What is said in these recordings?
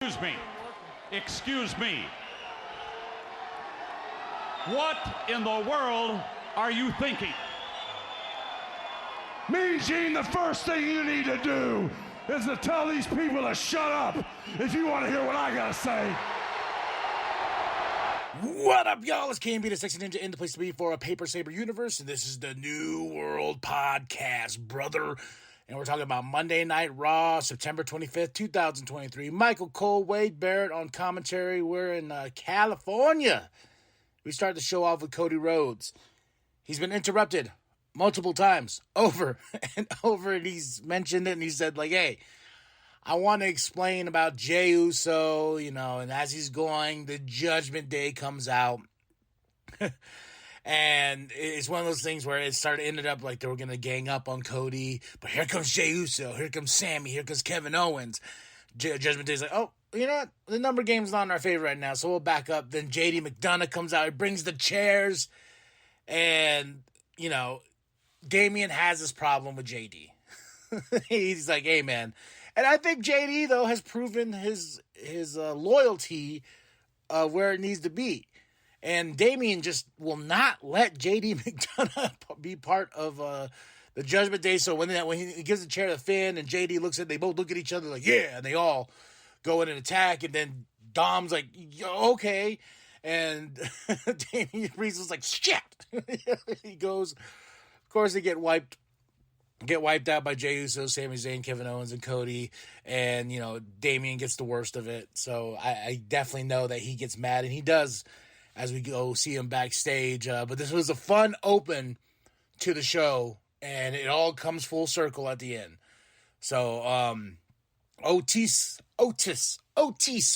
Excuse me. Excuse me. What in the world are you thinking? Mean Gene, the first thing you need to do is to tell these people to shut up if you want to hear what I gotta say. What up, y'all? It's KMB, the Sexy Ninja, in the place to be for a Paper Saber universe, and this is the New World Podcast, brother. And we're talking about Monday Night Raw, September 25th, 2023. Michael Cole, Wade Barrett on commentary. We're in California. We start the show off with Cody Rhodes. He's been interrupted multiple times, over and over, and he's mentioned it, and he said, like, hey, I want to explain about Jey Uso, and as he's going, the Judgment Day comes out. And it's one of those things where ended up like they were going to gang up on Cody. But here comes Jey Uso, here comes Sammy, here comes Kevin Owens. Judgment Day's like, oh, you know what? The number game's not in our favor right now, so we'll back up. Then JD McDonough comes out, he brings the chairs. And, Damian has this problem with JD. He's like, hey, man. And I think JD, though, has proven his loyalty where it needs to be. And Damian just will not let JD McDonough be part of the Judgment Day. So when he gives the chair to Finn and JD they both look at each other like, yeah, and they all go in and attack. And then Dom's like, okay. And Damian Priest is like, shit. He goes, of course, they get wiped out by Jey Uso, Sami Zayn, Kevin Owens, and Cody. And, Damian gets the worst of it. So I definitely know that he gets mad, and he does as we go see him backstage. But this was a fun open to the show, and it all comes full circle at the end. So, Otis,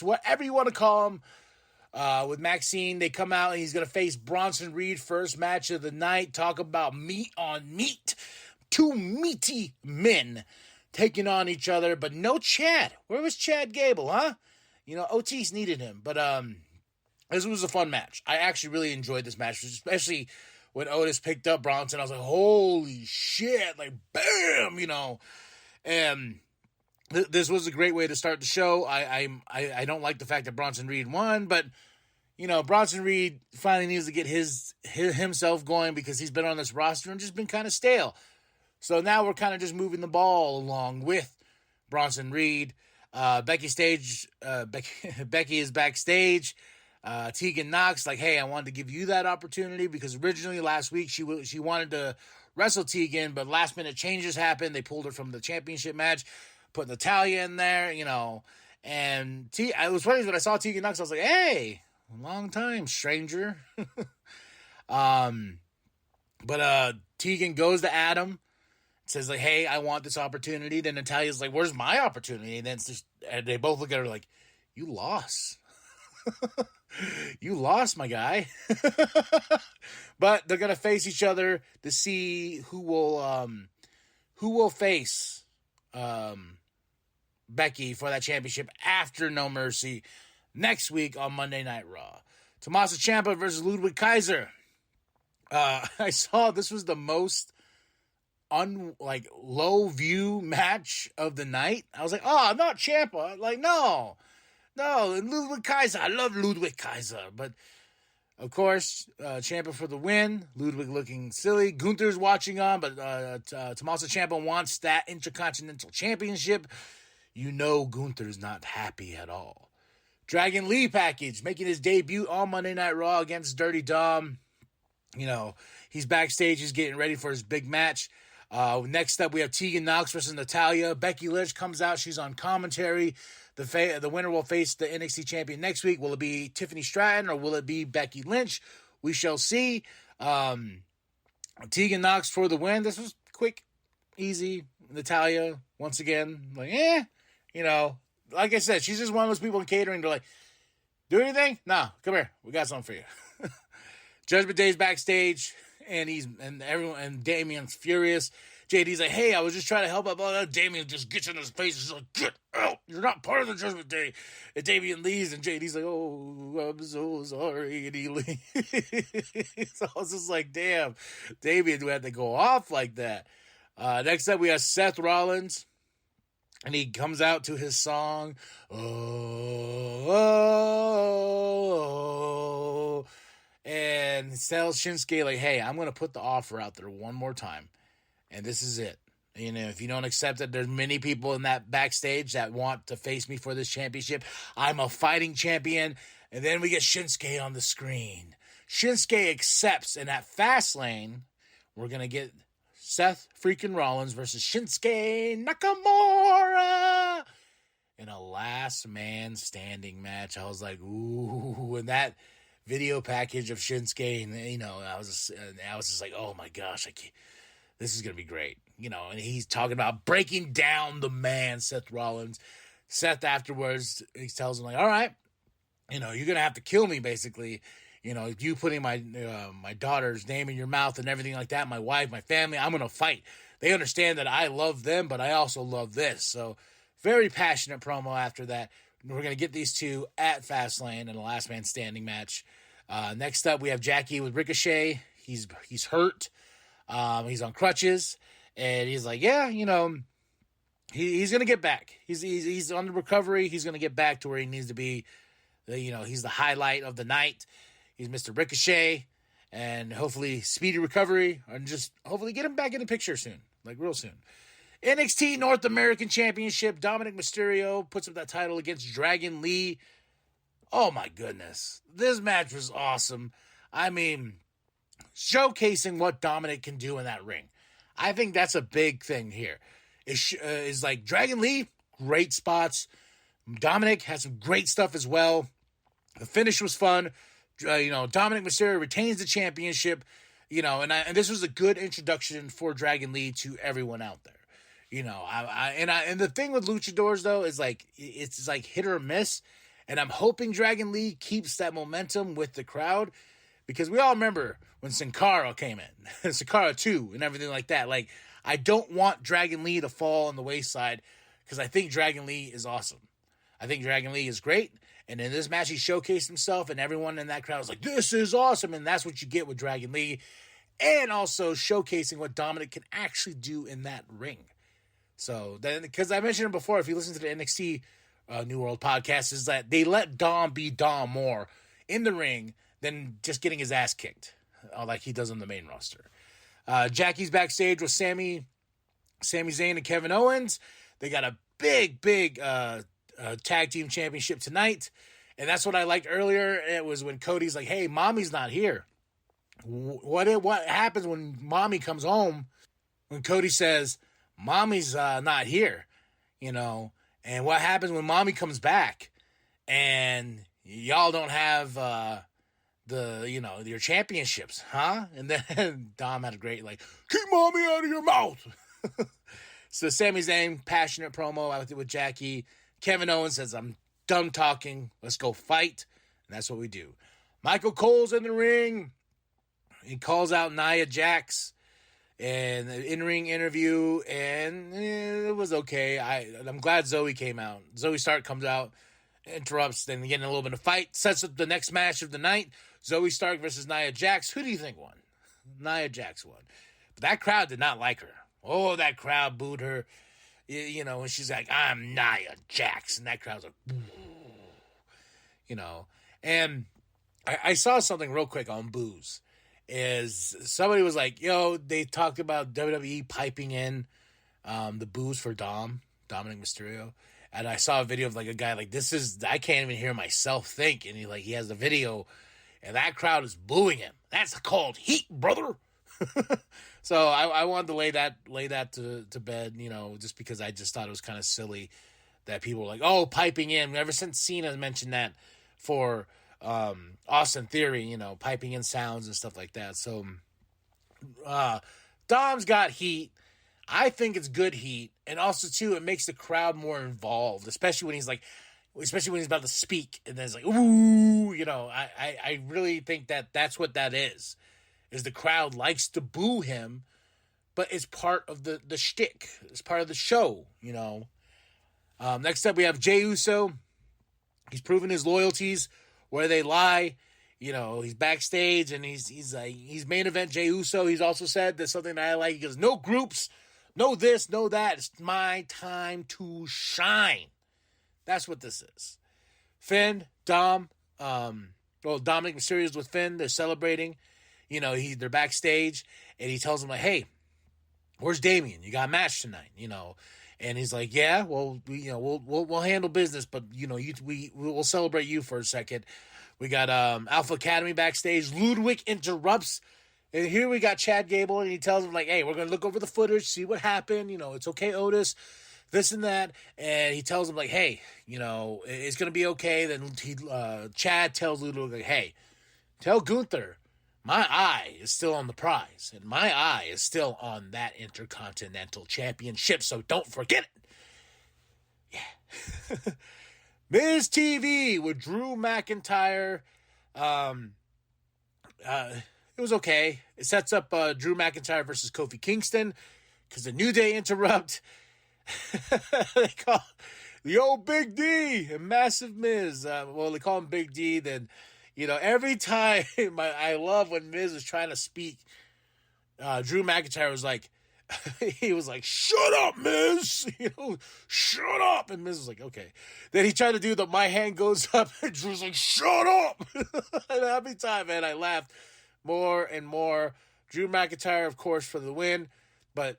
whatever you want to call him, with Maxine, they come out, and he's going to face Bronson Reed, first match of the night. Talk about meat on meat. Two meaty men taking on each other, but no Chad. Where was Chad Gable, huh? Otis needed him, but this was a fun match. I actually really enjoyed this match, especially when Otis picked up Bronson. I was like, holy shit, like, bam, And this was a great way to start the show. I don't like the fact that Bronson Reed won, but, Bronson Reed finally needs to get himself going because he's been on this roster and just been kind of stale. So now we're kind of just moving the ball along with Bronson Reed. Becky is backstage. Tegan Knox, like, hey, I wanted to give you that opportunity because originally last week she wanted to wrestle Tegan, but last minute changes happened. They pulled her from the championship match, put Natalya in there, And it was funny when I saw Tegan Knox, I was like, hey, long time, stranger. But Tegan goes to Adam, says like, hey, I want this opportunity. Then Natalya's like, where's my opportunity? And then they both look at her like, you lost. You lost, my guy. But they're going to face each other to see who will face Becky for that championship after No Mercy next week on Monday Night Raw. Tommaso Ciampa versus Ludwig Kaiser. I saw this was the most low view match of the night. I was like, oh, not Ciampa. Like, no, Ludwig Kaiser. I love Ludwig Kaiser. But, of course, Ciampa for the win. Ludwig looking silly. Gunther's watching on, but Tommaso Ciampa wants that Intercontinental Championship. Gunther's not happy at all. Dragon Lee package making his debut on Monday Night Raw against Dirty Dom. He's backstage. He's getting ready for his big match. Next up, we have Tegan Knox versus Natalya. Becky Lynch comes out. She's on commentary. The winner will face the NXT champion next week. Will it be Tiffany Stratton or will it be Becky Lynch? We shall see. Tegan Knox for the win. This was quick, easy. Natalya, once again, like, like I said, she's just one of those people in catering. They're like, do anything? No, come here. We got something for you. Judgment Day's backstage, and Damian's furious. JD's like, hey, I was just trying to help out. Damian just gets in his face. He's like, get out. You're not part of the Judgment Day. And Damian leaves, and JD's like, oh, I'm so sorry. And he leaves. So I was just like, damn, Damian had to go off like that. Next up, we have Seth Rollins. And he comes out to his song, oh, and tells Shinsuke, like, hey, I'm going to put the offer out there one more time, and this is it. You know, if you don't accept it, there's many people in that backstage that want to face me for this championship. I'm a fighting champion. And then we get Shinsuke on the screen. Shinsuke accepts, and at Fastlane, we're going to get Seth freaking Rollins versus Shinsuke Nakamura in a last man standing match. I was like, ooh, and that video package of Shinsuke, and you know, I was just like, oh my gosh, this is gonna be great, you know. And he's talking about breaking down the man, Seth Rollins. Seth afterwards, he tells him like, all right, you know, you're gonna have to kill me, basically. You know, you putting my my daughter's name in your mouth and everything like that, my wife, my family, I'm gonna fight. They understand that I love them, but I also love this. So, very passionate promo after that. We're gonna get these two at Fastlane in a last man standing match. Next up, we have Jackie with Ricochet. He's hurt. He's on crutches, and he's like, yeah, you know, he's gonna get back. He's on the recovery. He's gonna get back to where he needs to be. You know, he's the highlight of the night. He's Mr. Ricochet, and hopefully speedy recovery, and just hopefully get him back in the picture soon, like real soon. NXT North American Championship, Dominic Mysterio puts up that title against Dragon Lee. Oh my goodness. This match was awesome. I mean, showcasing what Dominic can do in that ring. I think that's a big thing here. Is like Dragon Lee, great spots. Dominic had some great stuff as well. The finish was fun. You know, Dominic Mysterio retains the championship. You know, and this was a good introduction for Dragon Lee to everyone out there. You know, and the thing with luchadors though is like it's like hit or miss, and I'm hoping Dragon Lee keeps that momentum with the crowd, because we all remember when Sin Cara came in, Sin Cara 2 and everything like that. Like, I don't want Dragon Lee to fall on the wayside, because I think Dragon Lee is awesome. I think Dragon Lee is great, and in this match he showcased himself, and everyone in that crowd was like, this is awesome, and that's what you get with Dragon Lee, and also showcasing what Dominic can actually do in that ring. So, because I mentioned it before, if you listen to the NXT New World podcast, is that they let Dom be Dom more in the ring than just getting his ass kicked, like he does on the main roster. Jackie's backstage with Sami Zayn and Kevin Owens. They got a big tag team championship tonight, and that's what I liked earlier. It was when Cody's like, hey, mommy's not here. What happens when mommy comes home? When Cody says, mommy's not here, you know, and what happens when mommy comes back and y'all don't have your championships, huh? And then Dom had a great, like, keep mommy out of your mouth. So Sami Zayn, passionate promo with Jackie. Kevin Owens says, I'm done talking. Let's go fight. And that's what we do. Michael Cole's in the ring. He calls out Nia Jax in the in-ring interview, and it was okay. I'm glad Zoe came out. Zoe Stark comes out, interrupts, then getting a little bit of fight, sets up the next match of the night. Zoe Stark versus Nia Jax. Who do you think won? Nia Jax won. But that crowd did not like her. Oh, that crowd booed her. You know, and she's like, I'm Nia Jax. And that crowd's like, boo. You know. And I saw something real quick on boos. Is somebody was like, yo, they talked about WWE piping in the boos for Dominic Mysterio. And I saw a video of like a guy like, I can't even hear myself think. And he has the video, and that crowd is booing him. That's called heat, brother. So I wanted to lay that to bed, you know, just because I just thought it was kind of silly that people were like, oh, piping in. Ever since Cena mentioned that for Austin Theory, you know, piping in sounds and stuff like that. So Dom's got heat. I think it's good heat, and also too, it makes the crowd more involved, especially when he's about to speak, and then it's like, ooh, you know. I really think that's what that is the crowd likes to boo him, but it's part of the shtick. It's part of the show, you know. Next up, we have Jey Uso. He's proven his loyalties where they lie. You know, he's backstage, and he's main event Jey Uso. He's also said there's something that I like. He goes, no groups, no this, no that. It's my time to shine. That's what this is. Finn, Dominic Mysterio's with Finn. They're celebrating. you know, they're backstage, and he tells him, like, hey, where's Damian? You got a match tonight, you know. And he's like, yeah, well, we'll handle business, but, you know, we'll celebrate you for a second. We got Alpha Academy backstage. Ludwig interrupts. And here we got Chad Gable, and he tells him, like, hey, we're going to look over the footage, see what happened. You know, it's okay, Otis, this and that. And he tells him, like, hey, you know, it's going to be okay. Then Chad tells Ludwig, like, hey, tell Gunther, my eye is still on the prize, and my eye is still on that Intercontinental Championship, so don't forget it. Yeah. Miz TV with Drew McIntyre. It was okay. It sets up Drew McIntyre versus Kofi Kingston because the New Day interrupt. They call the old Big D and Massive Miz. Well, they call him Big D. Then, you know, every time I love when Miz is trying to speak. Drew McIntyre was like, he was like, shut up, Miz. You know, shut up. And Miz was like, okay. Then he tried to do the my hand goes up, and Drew's like, shut up. And every time, man, I laughed more and more. Drew McIntyre, of course, for the win. But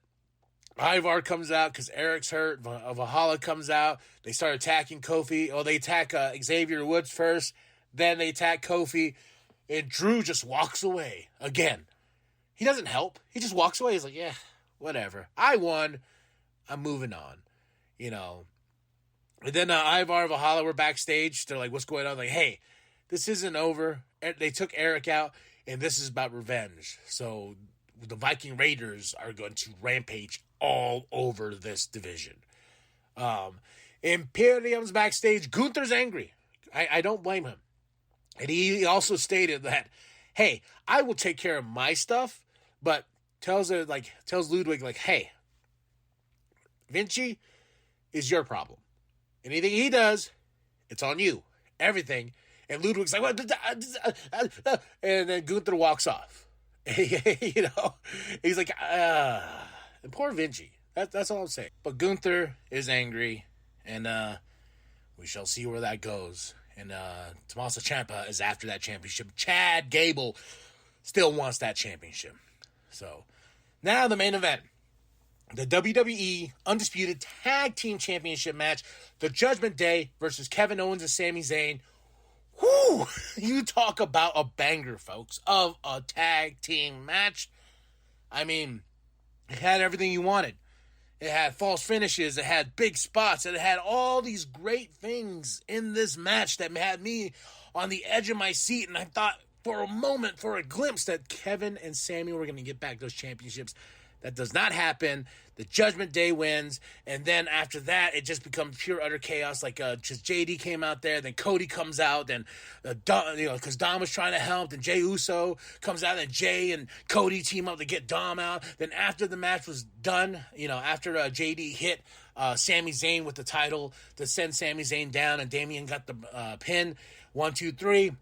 Ivar comes out because Eric's hurt. Valhalla comes out. They start attacking Kofi. Oh, they attack Xavier Woods first. Then they attack Kofi. And Drew just walks away again. He doesn't help. He just walks away. He's like, yeah, whatever. I won. I'm moving on. You know. And then Ivar and Valhalla were backstage. They're like, what's going on? Like, hey, this isn't over. They took Eric out, and this is about revenge. So the Viking Raiders are going to rampage all over this division. Imperium's backstage. Gunther's angry. I don't blame him. And he also stated that, hey, I will take care of my stuff, but tells Ludwig, like, hey, Vinci is your problem. Anything he does, it's on you. Everything. And Ludwig's like, what? And then Gunther walks off. You know, he's like, poor Vinci. That's all I'm saying. But Gunther is angry, and we shall see where that goes. And Tommaso Ciampa is after that championship. Chad Gable still wants that championship. So now the main event. The WWE Undisputed Tag Team Championship match. The Judgment Day versus Kevin Owens and Sami Zayn. Whew! You talk about a banger, folks, of a tag team match. I mean, it had everything you wanted. It had false finishes. It had big spots. It had all these great things in this match that had me on the edge of my seat. And I thought for a moment, for a glimpse, that Kevin and Sami were going to get back those championships. That does not happen. The Judgment Day wins. And then after that, it just becomes pure, utter chaos. Like, just JD came out there. Then Cody comes out. Then, because Dom was trying to help. Then Jey Uso comes out. Then Jay and Cody team up to get Dom out. Then after the match was done, after JD hit Sami Zayn with the title to send Sami Zayn down, and Damian got the pin. 1, 2, 3.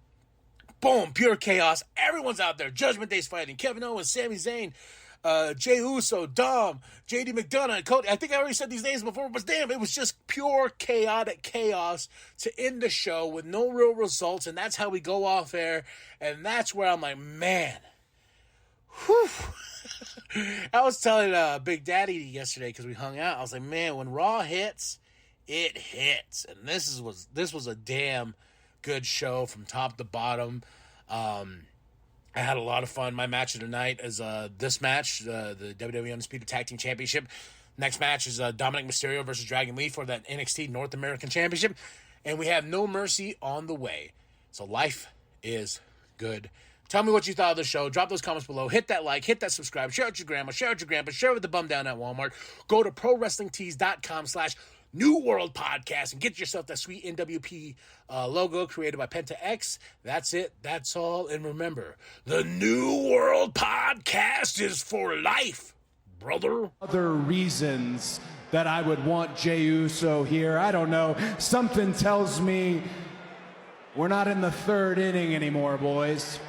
Boom. Pure chaos. Everyone's out there. Judgment Day's fighting. Kevin Owens, Sami Zayn, Jey Uso, Dom, JD McDonough, Cody. I think I already said these names before, but damn, it was just pure chaotic chaos to end the show with no real results, and that's how we go off air, and that's where I'm like, man, whew. I was telling Big Daddy yesterday because we hung out. I was like, man, when Raw hits, it hits, and this was a damn good show from top to bottom. I had a lot of fun. My match of the night is this match, the WWE Undisputed Tag Team Championship. Next match is Dominic Mysterio versus Dragon Lee for that NXT North American Championship. And we have No Mercy on the way. So life is good. Tell me what you thought of the show. Drop those comments below. Hit that like. Hit that subscribe. Share it with your grandma. Share it with your grandpa. Share it with the bum down at Walmart. Go to ProWrestlingTees.com/New World Podcast and get yourself that sweet nWp logo created by Penta X. That's it. That's all. And remember, the New World Podcast is for life, brother. Other reasons that I would want Jey Uso here, I don't know. Something tells me we're not in the third inning anymore, boys.